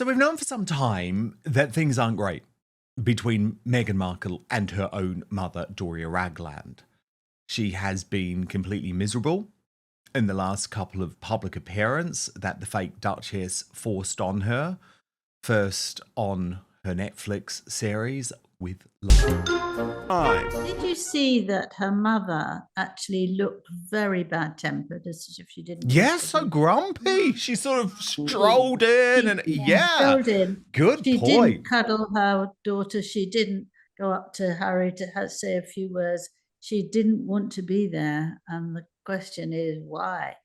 So we've known for some time that things aren't great between Meghan Markle and her own mother, Doria Ragland. She has been completely miserable in the last couple of public appearances that the fake Duchess forced on her. First on her Netflix series with Love. Did you see that her mother actually looked very bad-tempered, as if she didn't? Yeah, so grumpy. She sort of strolled in and strolled in. Good She point. didn't cuddle her daughter. She didn't go up to Harry to say a few words. She didn't want to be there. And the question is, why?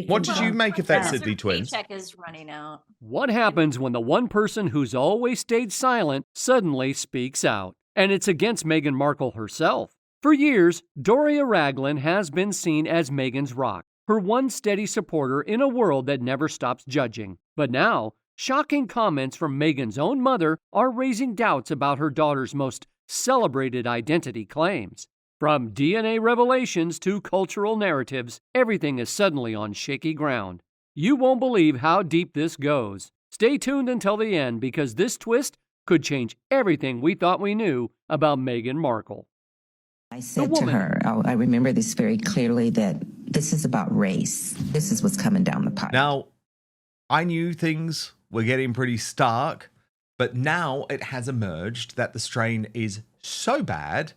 What did you make of that, Sydney Twins? Paycheck is running out. What happens when the one person who's always stayed silent suddenly speaks out? And it's against Meghan Markle herself. For years, Doria Ragland has been seen as Meghan's rock, her one steady supporter in a world that never stops judging. But now, shocking comments from Meghan's own mother are raising doubts about her daughter's most celebrated identity claims. From DNA revelations to cultural narratives, everything is suddenly on shaky ground. You won't believe how deep this goes. Stay tuned until the end because this twist could change everything we thought we knew about Meghan Markle. I said to her, I remember this very clearly, that this is about race. This is what's coming down the pipe. Now, I knew things were getting pretty stark, but now it has emerged that the strain is so bad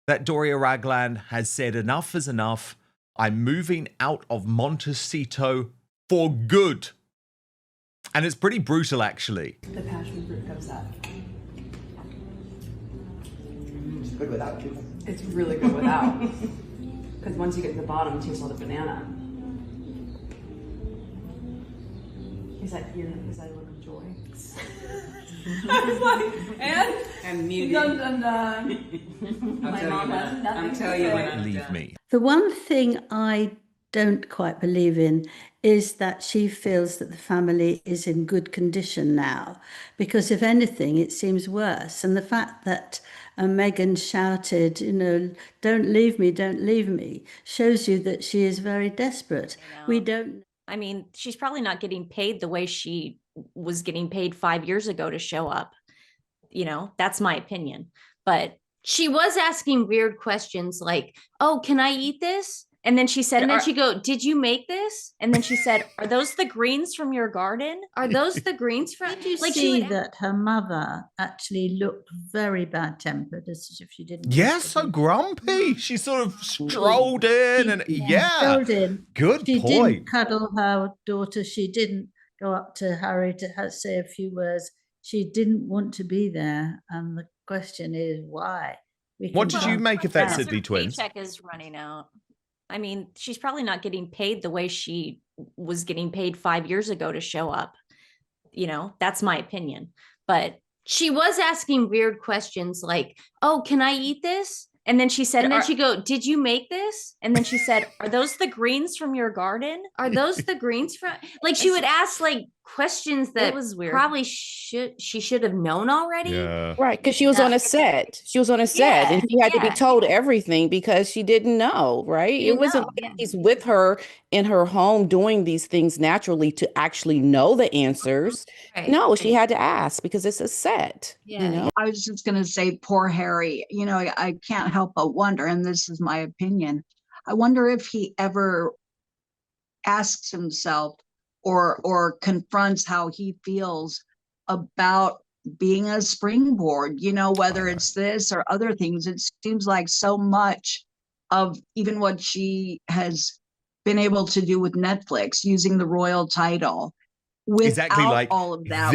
that Doria Ragland has said enough is enough. I'm moving out of Montecito for good. And it's pretty brutal, actually. The passion fruit comes out. It's good without too. It's really good without. Because once you get to the bottom, it tastes all the banana. Is that a look of joy? I was like, and? I'm muted. Dun, dun, dun. My mom has nothing I'm to telling you say. when I'm Leave done. me. The one thing I don't quite believe in is that she feels that the family is in good condition now, because if anything, it seems worse. And the fact that Meghan shouted, don't leave me, shows you that she is very desperate. We don't. I mean, she's probably not getting paid the way she was getting paid 5 years ago to show up. That's my opinion. But she was asking weird questions like, oh, can I eat this? And then she said, and then she go, did you make this? And then she said, are those the greens from your garden? Are those the greens from? Did you see that her mother actually looked very bad-tempered, as if she didn't? Yeah, so grumpy. She sort of strolled in and strolled in. Good She point. didn't cuddle her daughter. She didn't go up to Harry to say a few words. She didn't want to be there. And the question is, why? What did you make of that, Sydney Her Twins? paycheck is running out. I mean, she's probably not getting paid the way she was getting paid 5 years ago to show up. That's my opinion. But she was asking weird questions like, oh, can I eat this? And then she said, and then she go, did you make this? And then she said, are those the greens from your garden? Are those the greens from? Like, she would ask questions that was weird. Probably she should have known already. Yeah. Right, because she was on a set. She was on a set, and she had to be told everything because she didn't know, right? It wasn't like he's with her in her home doing these things naturally to actually know the answers. Right. No, she had to ask because it's a set. Yeah. I was just going to say, poor Harry. I can't help but wonder, and this is my opinion, I wonder if he ever asks himself or confronts how he feels about being a springboard, whether it's this or other things. It seems like so much of even what she has been able to do with Netflix, using the royal title, without all of that,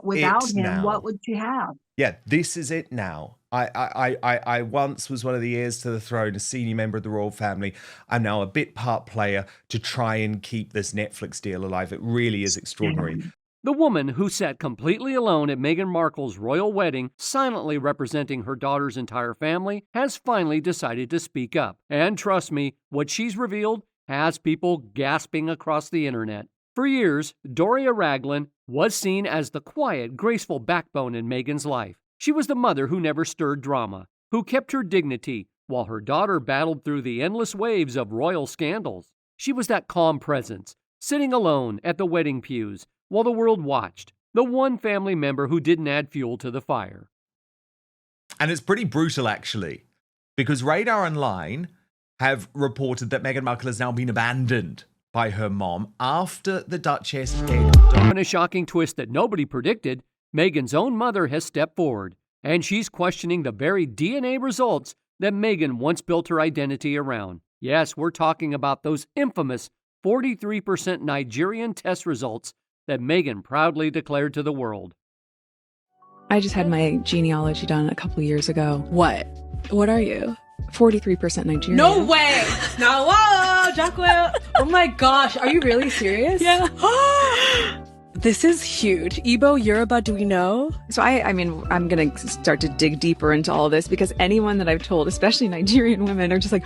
without him, now. what would she have? Yeah, this is it now. I once was one of the heirs to the throne, a senior member of the royal family. I'm now a bit part player to try and keep this Netflix deal alive. It really is extraordinary. The woman who sat completely alone at Meghan Markle's royal wedding, silently representing her daughter's entire family, has finally decided to speak up. And trust me, what she's revealed has people gasping across the internet. For years, Doria Ragland was seen as the quiet, graceful backbone in Meghan's life. She was the mother who never stirred drama, who kept her dignity while her daughter battled through the endless waves of royal scandals. She was that calm presence, sitting alone at the wedding pews while the world watched, the one family member who didn't add fuel to the fire. And it's pretty brutal, actually, because Radar Online have reported that Meghan Markle has now been abandoned by her mom after the Duchess did. In a shocking twist that nobody predicted, Meghan's own mother has stepped forward, and she's questioning the very DNA results that Meghan once built her identity around. Yes, we're talking about those infamous 43% Nigerian test results that Meghan proudly declared to the world. I just had my genealogy done a couple years ago. What? What are you? 43% Nigerian. No way! No, whoa, Jacqueline. Oh my gosh, are you really serious? Yeah. This is huge. Igbo, Yoruba, do we know? So I mean, I'm going to start to dig deeper into all of this because anyone that I've told, especially Nigerian women, are just like,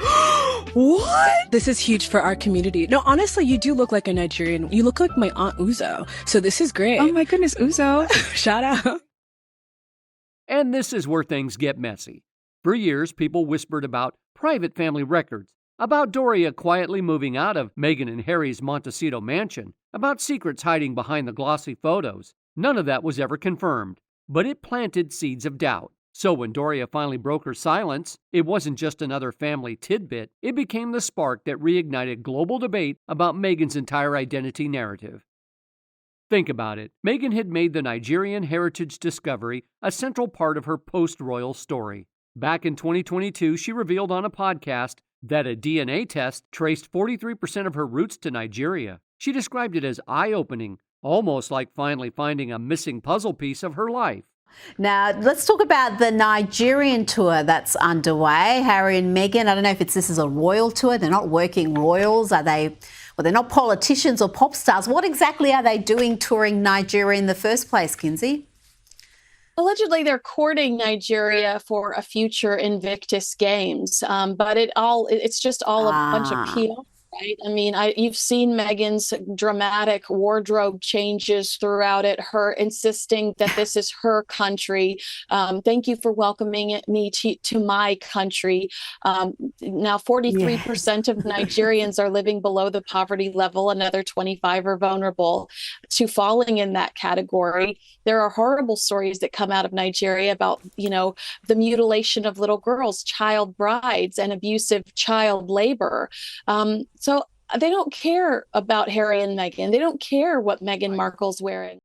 what? This is huge for our community. No, honestly, you do look like a Nigerian. You look like my Aunt Uzo. So this is great. Oh my goodness, Uzo. Shout out. And this is where things get messy. For years, people whispered about private family records, about Doria quietly moving out of Meghan and Harry's Montecito mansion, about secrets hiding behind the glossy photos. None of that was ever confirmed, but it planted seeds of doubt. So when Doria finally broke her silence, it wasn't just another family tidbit. It became the spark that reignited global debate about Meghan's entire identity narrative. Think about it. Meghan had made the Nigerian heritage discovery a central part of her post-royal story. Back in 2022, she revealed on a podcast that a DNA test traced 43% of her roots to Nigeria. She described it as eye-opening, almost like finally finding a missing puzzle piece of her life. Now, let's talk about the Nigerian tour that's underway. Harry and Meghan, I don't know if this is a royal tour. They're not working royals. Are they? Well, they're not politicians or pop stars. What exactly are they doing touring Nigeria in the first place, Kinsey? Allegedly, they're courting Nigeria for a future Invictus Games, but it's just all a bunch of PR. Right? I mean, you've seen Meghan's dramatic wardrobe changes throughout it, her insisting that this is her country. Thank you for welcoming me to my country. Now, 43% of Nigerians are living below the poverty level. Another 25 are vulnerable to falling in that category. There are horrible stories that come out of Nigeria about, the mutilation of little girls, child brides, and abusive child labor. So they don't care about Harry and Meghan. They don't care what Meghan Markle's wearing.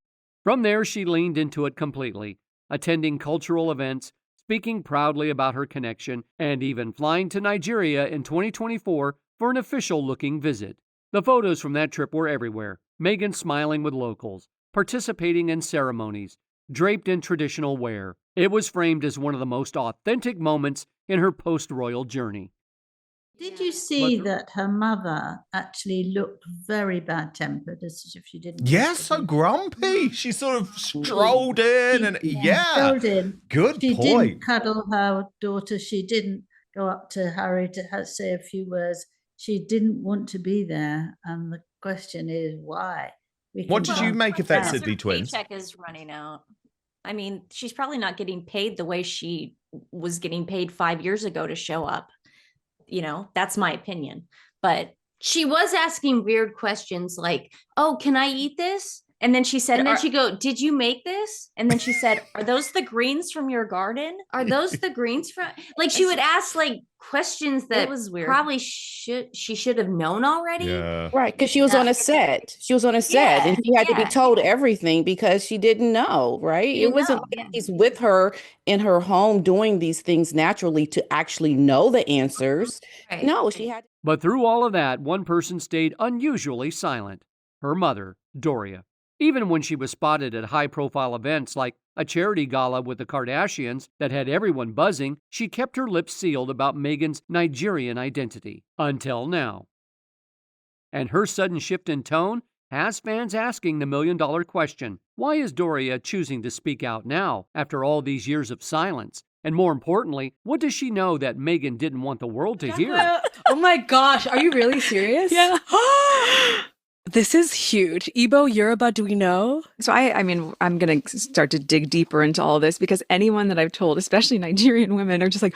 From there, she leaned into it completely, attending cultural events, speaking proudly about her connection, and even flying to Nigeria in 2024 for an official-looking visit. The photos from that trip were everywhere. Meghan smiling with locals, participating in ceremonies, draped in traditional wear. It was framed as one of the most authentic moments in her post-royal journey. Did you see that her mother actually looked very bad-tempered, as if she didn't? Yeah, so grumpy. She sort of strolled in and strolled in. Good she point. She didn't cuddle her daughter. She didn't go up to Harry to say a few words. She didn't want to be there. And the question is, why? What did you make of that, Sydney Her twins? paycheck is running out. I mean, she's probably not getting paid the way she was getting paid 5 years ago to show up. That's my opinion. But she was asking weird questions like, oh, can I eat this? And then she said, and then she go, did you make this? And then she said, are those the greens from your garden? Are those the greens from, like, she would ask like questions that was weird. Probably she should have known already. Yeah. Right, because she was on a set. She was on a set and she had to be told everything because she didn't know, right? It wasn't like he's with her in her home doing these things naturally to actually know the answers. Right. No, she had. But through all of that, one person stayed unusually silent. Her mother, Doria. Even when she was spotted at high-profile events like a charity gala with the Kardashians that had everyone buzzing, she kept her lips sealed about Meghan's Nigerian identity. Until now. And her sudden shift in tone has fans asking the million-dollar question. Why is Doria choosing to speak out now, after all these years of silence? And more importantly, what does she know that Meghan didn't want the world to hear? Oh my gosh, are you really serious? Yeah. This is huge. Igbo, Yoruba, do we know? So I mean, I'm going to start to dig deeper into all of this because anyone that I've told, especially Nigerian women, are just like,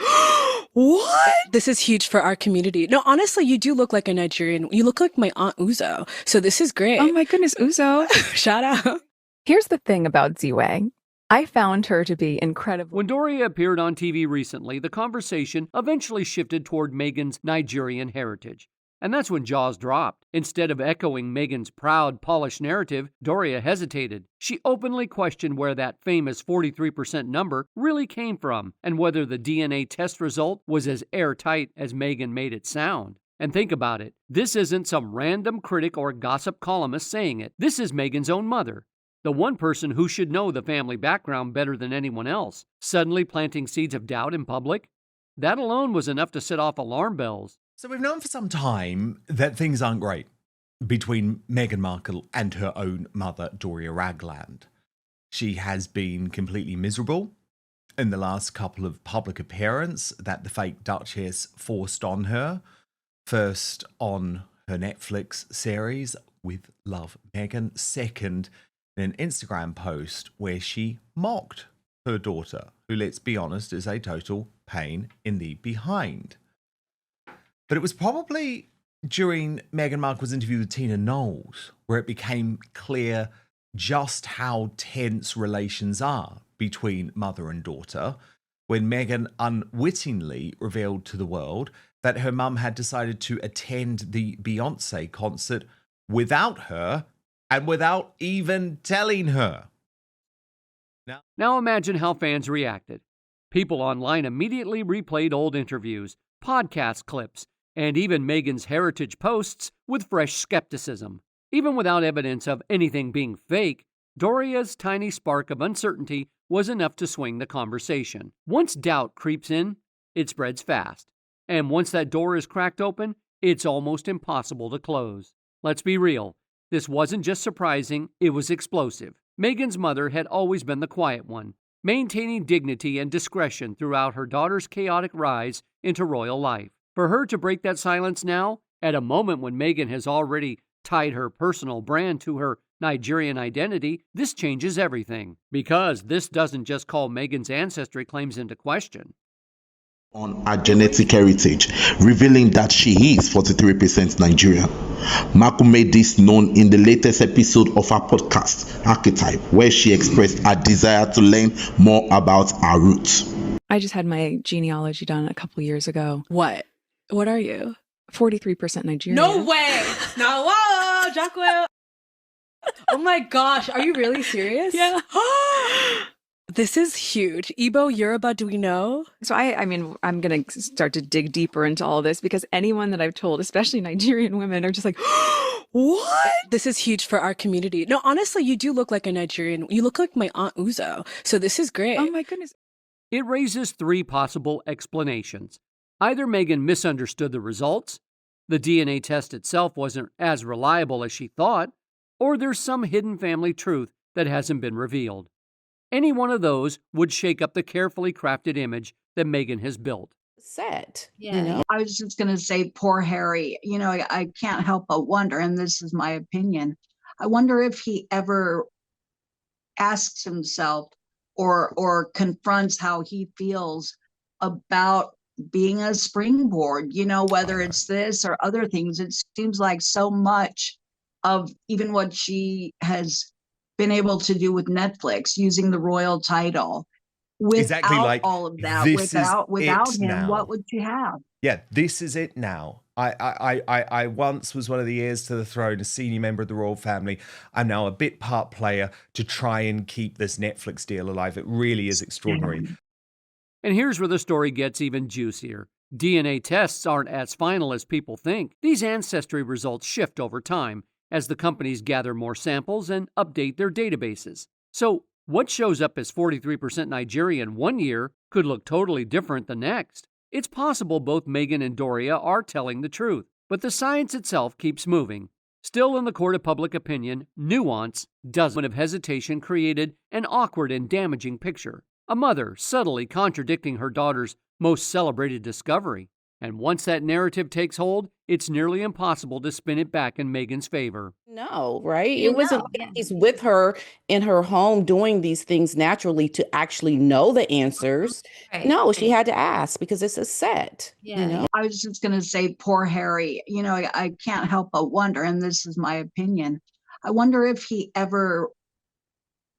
what? This is huge for our community. No, honestly, you do look like a Nigerian. You look like my Aunt Uzo. So this is great. Oh my goodness, Uzo. Shout out. Here's the thing about Ziwei. I found her to be incredible. When Doria appeared on TV recently, the conversation eventually shifted toward Meghan's Nigerian heritage. And that's when jaws dropped. Instead of echoing Meghan's proud, polished narrative, Doria hesitated. She openly questioned where that famous 43% number really came from and whether the DNA test result was as airtight as Meghan made it sound. And think about it. This isn't some random critic or gossip columnist saying it. This is Meghan's own mother, the one person who should know the family background better than anyone else, suddenly planting seeds of doubt in public. That alone was enough to set off alarm bells. So we've known for some time that things aren't great between Meghan Markle and her own mother, Doria Ragland. She has been completely miserable in the last couple of public appearances that the fake Duchess forced on her. First on her Netflix series, With Love, Meghan. Second, in an Instagram post where she mocked her daughter, who, let's be honest, is a total pain in the behind. But it was probably during Meghan Markle's interview with Tina Knowles where it became clear just how tense relations are between mother and daughter, when Meghan unwittingly revealed to the world that her mum had decided to attend the Beyoncé concert without her and without even telling her. Now imagine how fans reacted. People online immediately replayed old interviews, podcast clips, and even Meghan's heritage posts with fresh skepticism. Even without evidence of anything being fake, Doria's tiny spark of uncertainty was enough to swing the conversation. Once doubt creeps in, it spreads fast. And once that door is cracked open, it's almost impossible to close. Let's be real. This wasn't just surprising, it was explosive. Meghan's mother had always been the quiet one, maintaining dignity and discretion throughout her daughter's chaotic rise into royal life. For her to break that silence now, at a moment when Meghan has already tied her personal brand to her Nigerian identity, this changes everything. Because this doesn't just call Meghan's ancestry claims into question. On her genetic heritage, revealing that she is 43% Nigerian. Markle made this known in the latest episode of her podcast, Archetype, where she expressed her desire to learn more about her roots. I just had my genealogy done a couple years ago. What? What are you? 43% Nigerian. No way! No, whoa, Jacqueline. Oh my gosh, are you really serious? Yeah. This is huge. Igbo, Yoruba, do we know? So I mean, I'm going to start to dig deeper into all this because anyone that I've told, especially Nigerian women, are just like, what? This is huge for our community. No, honestly, you do look like a Nigerian. You look like my Aunt Uzo. So this is great. Oh my goodness. It raises three possible explanations. Either Meghan misunderstood the results, the DNA test itself wasn't as reliable as she thought, or there's some hidden family truth that hasn't been revealed. Any one of those would shake up the carefully crafted image that Meghan has built. Set. Yeah. You know? I was just going to say, poor Harry, you know, I can't help but wonder, and this is my opinion, I wonder if he ever asks himself or confronts how he feels about being a springboard, you know, whether it's this or other things. It seems like so much of even what she has been able to do with Netflix, using the royal title, without exactly, like, all of that, without him, now. what would you have? Yeah, this is it now. I once was one of the heirs to the throne, a senior member of the royal family. I'm now a bit part player to try and keep this Netflix deal alive. It really is extraordinary. And here's where the story gets even juicier. DNA tests aren't as final as people think. These ancestry results shift over time as the companies gather more samples and update their databases. So, what shows up as 43% Nigerian one year could look totally different the next. It's possible both Meghan and Doria are telling the truth, but the science itself keeps moving. Still, in the court of public opinion, nuance, dozens of hesitation created an awkward and damaging picture. A mother subtly contradicting her daughter's most celebrated discovery. And once that narrative takes hold, it's nearly impossible to spin it back in Meghan's favor. No, right? It wasn't like he's with her in her home doing these things naturally to actually know the answers. Right. No, she had to ask because it's a set. Yeah. You know? I was just going to say, poor Harry, you know, I can't help but wonder, and this is my opinion, I wonder if he ever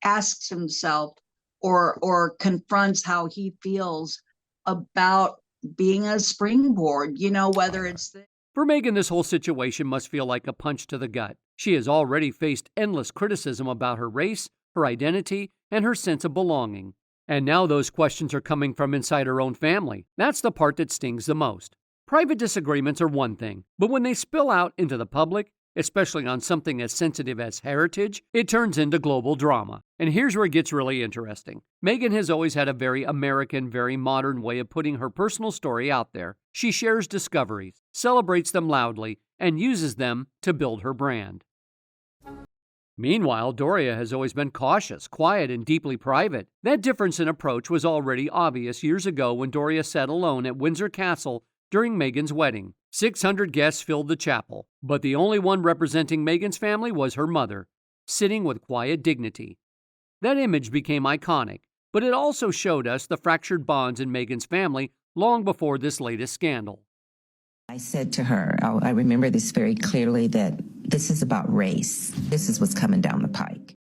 asks himself or confronts how he feels about being a springboard, whether it's For Meghan, this whole situation must feel like a punch to the gut. She has already faced endless criticism about her race, her identity, and her sense of belonging. And now those questions are coming from inside her own family. That's the part that stings the most. Private disagreements are one thing, but when they spill out into the public, especially on something as sensitive as heritage, it turns into global drama. And here's where it gets really interesting. Meghan has always had a very American, very modern way of putting her personal story out there. She shares discoveries, celebrates them loudly, and uses them to build her brand. Meanwhile, Doria has always been cautious, quiet, and deeply private. That difference in approach was already obvious years ago when Doria sat alone at Windsor Castle during Meghan's wedding. 600 guests filled the chapel, but the only one representing Meghan's family was her mother, sitting with quiet dignity. That image became iconic, but it also showed us the fractured bonds in Meghan's family long before this latest scandal. I said to her, I remember this very clearly, that this is about race. This is what's coming down the pike.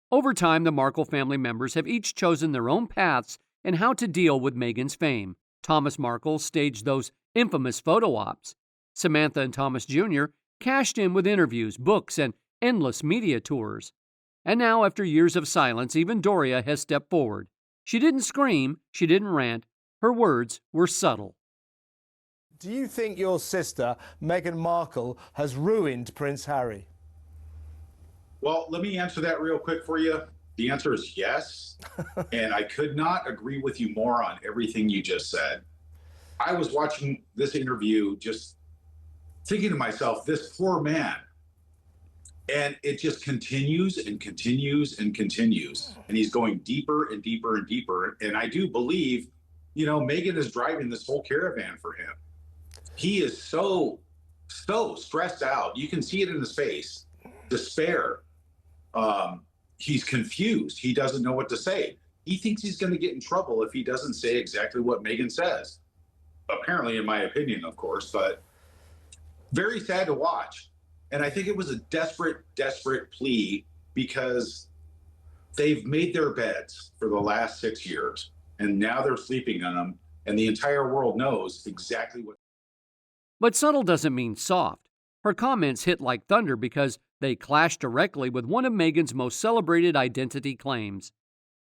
Over time, the Markle family members have each chosen their own paths in how to deal with Meghan's fame. Thomas Markle staged those infamous photo ops. Samantha and Thomas Jr. cashed in with interviews, books, and endless media tours. And now, after years of silence, even Doria has stepped forward. She didn't scream, she didn't rant. Her words were subtle. Do you think your sister, Meghan Markle, has ruined Prince Harry? Well, let me answer that real quick for you. The answer is yes. And I could not agree with you more on everything you just said. I was watching this interview just thinking to myself, this poor man. And it just continues and continues and continues. And he's going deeper and deeper and deeper. And I do believe, Meghan is driving this whole caravan for him. He is so stressed out. You can see it in his face. Despair. He's confused. He doesn't know what to say. He thinks he's going to get in trouble if he doesn't say exactly what Meghan says. Apparently, in my opinion, of course, but very sad to watch. And I think it was a desperate, desperate plea because they've made their beds for the last 6 years, and now they're sleeping on them, and the entire world knows exactly what. But subtle doesn't mean soft. Her comments hit like thunder because they clash directly with one of Meghan's most celebrated identity claims.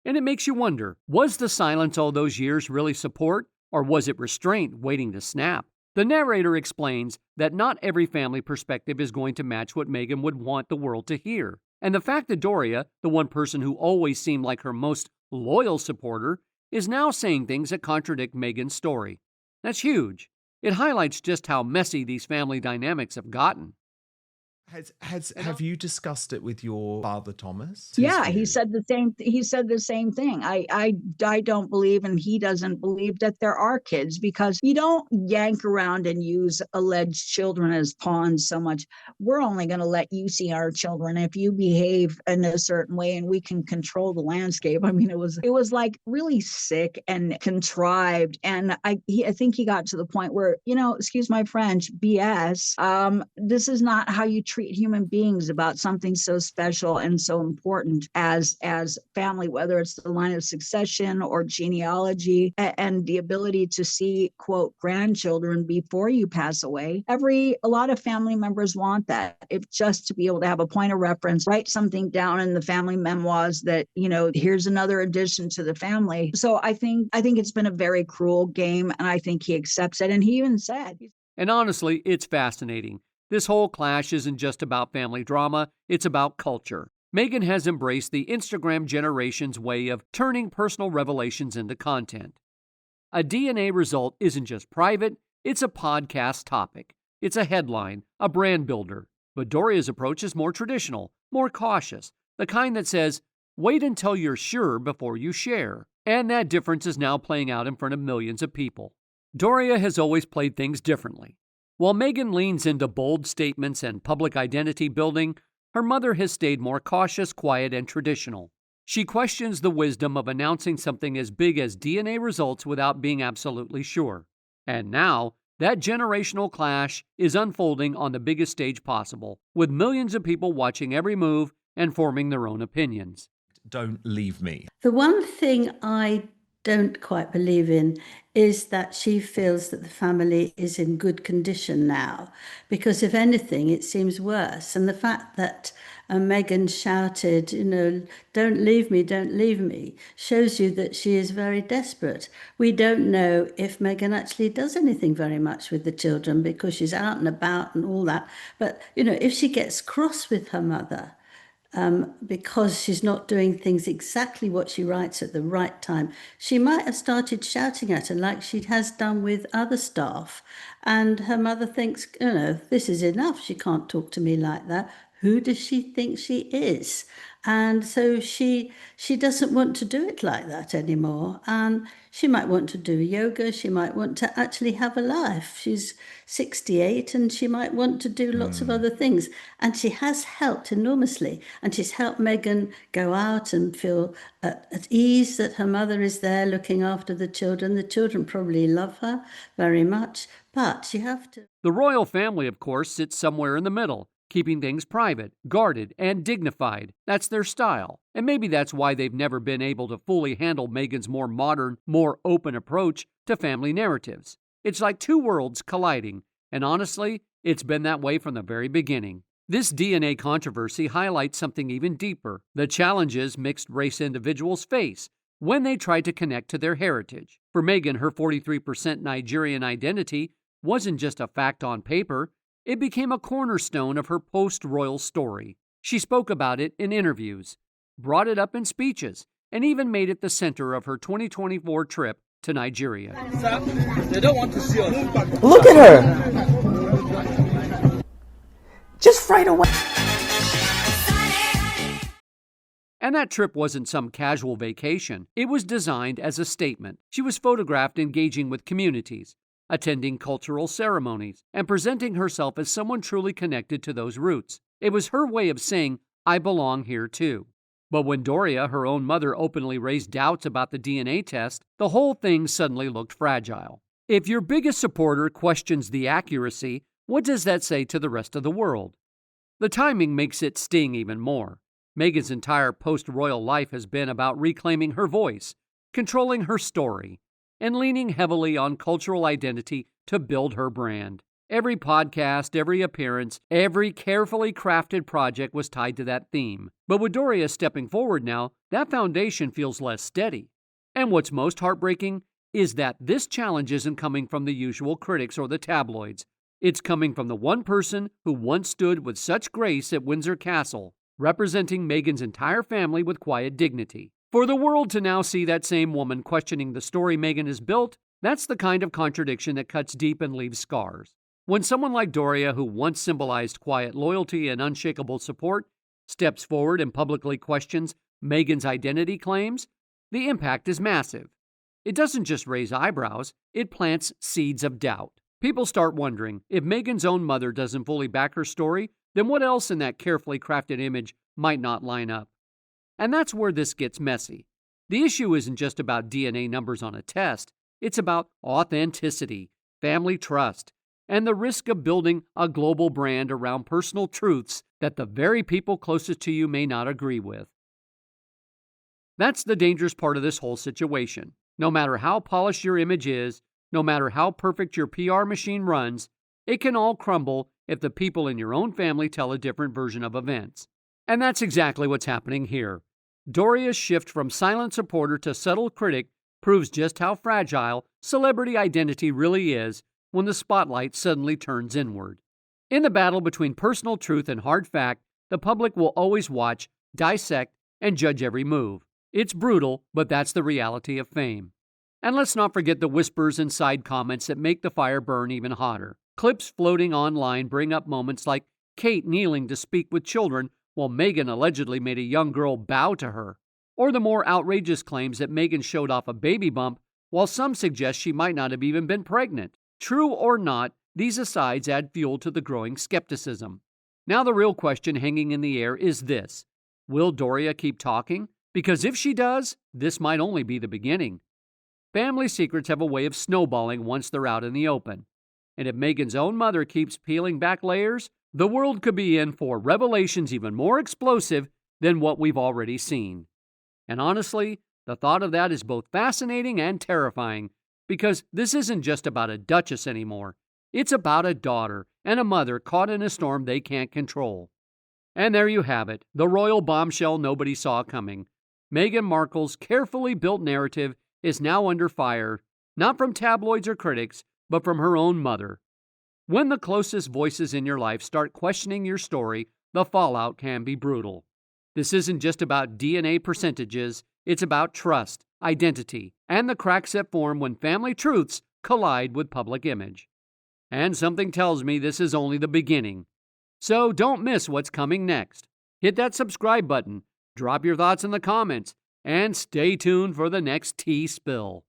And it makes you wonder, was the silence all those years really support, or was it restraint waiting to snap? The narrator explains that not every family perspective is going to match what Meghan would want the world to hear. And the fact that Doria, the one person who always seemed like her most loyal supporter, is now saying things that contradict Meghan's story. That's huge. It highlights just how messy these family dynamics have gotten. Have you discussed it with your father, Thomas? Yeah, he said the same. He said the same thing. I don't believe, and he doesn't believe that there are kids, because you don't yank around and use alleged children as pawns so much. We're only going to let you see our children if you behave in a certain way, and we can control the landscape. I mean, it was like really sick and contrived, and I think he got to the point where, excuse my French, BS. This is not how you treat human beings about something so special and so important as family, whether it's the line of succession or genealogy, and the ability to see, quote, grandchildren before you pass away. A lot of family members want that, if just to be able to have a point of reference, write something down in the family memoirs that, here's another addition to the family. So I think it's been a very cruel game, and I think he accepts it. And he even said, and honestly, it's fascinating. This whole clash isn't just about family drama, it's about culture. Meghan has embraced the Instagram generation's way of turning personal revelations into content. A DNA result isn't just private, it's a podcast topic. It's a headline, a brand builder. But Doria's approach is more traditional, more cautious, the kind that says, wait until you're sure before you share. And that difference is now playing out in front of millions of people. Doria has always played things differently. While Meghan leans into bold statements and public identity building, her mother has stayed more cautious, quiet, and traditional. She questions the wisdom of announcing something as big as DNA results without being absolutely sure. And now, that generational clash is unfolding on the biggest stage possible, with millions of people watching every move and forming their own opinions. Don't Leave Me. The one thing I don't quite believe in is that she feels that the family is in good condition now, because if anything, it seems worse. And the fact that Meghan shouted, don't leave me, shows you that she is very desperate. We don't know if Meghan actually does anything very much with the children because she's out and about and all that. But, if she gets cross with her mother, because she's not doing things exactly what she writes at the right time, she might have started shouting at her like she has done with other staff. And her mother thinks, this is enough. She can't talk to me like that. Who does she think she is? And so she doesn't want to do it like that anymore. And she might want to do yoga. She might want to actually have a life. She's 68 and she might want to do lots of other things. And she has helped enormously. And she's helped Meghan go out and feel at ease that her mother is there looking after the children. The children probably love her very much, but you have to. The royal family, of course, sits somewhere in the middle, keeping things private, guarded, and dignified. That's their style. And maybe that's why they've never been able to fully handle Meghan's more modern, more open approach to family narratives. It's like two worlds colliding, and honestly, it's been that way from the very beginning. This DNA controversy highlights something even deeper: the challenges mixed-race individuals face when they try to connect to their heritage. For Meghan, her 43% Nigerian identity wasn't just a fact on paper. It became a cornerstone of her post-royal story. She spoke about it in interviews, brought it up in speeches, and even made it the center of her 2024 trip to Nigeria. They don't want to see us. Look at her. Just right away. And that trip wasn't some casual vacation. It was designed as a statement. She was photographed engaging with communities, attending cultural ceremonies, and presenting herself as someone truly connected to those roots. It was her way of saying, I belong here too. But when Doria, her own mother, openly raised doubts about the DNA test, the whole thing suddenly looked fragile. If your biggest supporter questions the accuracy, what does that say to the rest of the world? The timing makes it sting even more. Meghan's entire post-royal life has been about reclaiming her voice, controlling her story, and leaning heavily on cultural identity to build her brand. Every podcast, every appearance, every carefully crafted project was tied to that theme. But with Doria stepping forward now, that foundation feels less steady. And what's most heartbreaking is that this challenge isn't coming from the usual critics or the tabloids. It's coming from the one person who once stood with such grace at Windsor Castle, representing Meghan's entire family with quiet dignity. For the world to now see that same woman questioning the story Meghan has built, that's the kind of contradiction that cuts deep and leaves scars. When someone like Doria, who once symbolized quiet loyalty and unshakable support, steps forward and publicly questions Meghan's identity claims, the impact is massive. It doesn't just raise eyebrows, it plants seeds of doubt. People start wondering, if Meghan's own mother doesn't fully back her story, then what else in that carefully crafted image might not line up? And that's where this gets messy. The issue isn't just about DNA numbers on a test. It's about authenticity, family trust, and the risk of building a global brand around personal truths that the very people closest to you may not agree with. That's the dangerous part of this whole situation. No matter how polished your image is, no matter how perfect your PR machine runs, it can all crumble if the people in your own family tell a different version of events. And that's exactly what's happening here. Doria's shift from silent supporter to subtle critic proves just how fragile celebrity identity really is when the spotlight suddenly turns inward. In the battle between personal truth and hard fact, the public will always watch, dissect, and judge every move. It's brutal, but that's the reality of fame. And let's not forget the whispers and side comments that make the fire burn even hotter. Clips floating online bring up moments like Kate kneeling to speak with children while Meghan allegedly made a young girl bow to her, or the more outrageous claims that Meghan showed off a baby bump while some suggest she might not have even been pregnant. True or not, these asides add fuel to the growing skepticism. Now the real question hanging in the air is this: will Doria keep talking? Because if she does, this might only be the beginning. Family secrets have a way of snowballing once they're out in the open. And if Meghan's own mother keeps peeling back layers, the world could be in for revelations even more explosive than what we've already seen. And honestly, the thought of that is both fascinating and terrifying, because this isn't just about a duchess anymore. It's about a daughter and a mother caught in a storm they can't control. And there you have it, the royal bombshell nobody saw coming. Meghan Markle's carefully built narrative is now under fire, not from tabloids or critics, but from her own mother. When the closest voices in your life start questioning your story, the fallout can be brutal. This isn't just about DNA percentages, it's about trust, identity, and the cracks that form when family truths collide with public image. And something tells me this is only the beginning. So don't miss what's coming next. Hit that subscribe button, drop your thoughts in the comments, and stay tuned for the next tea spill.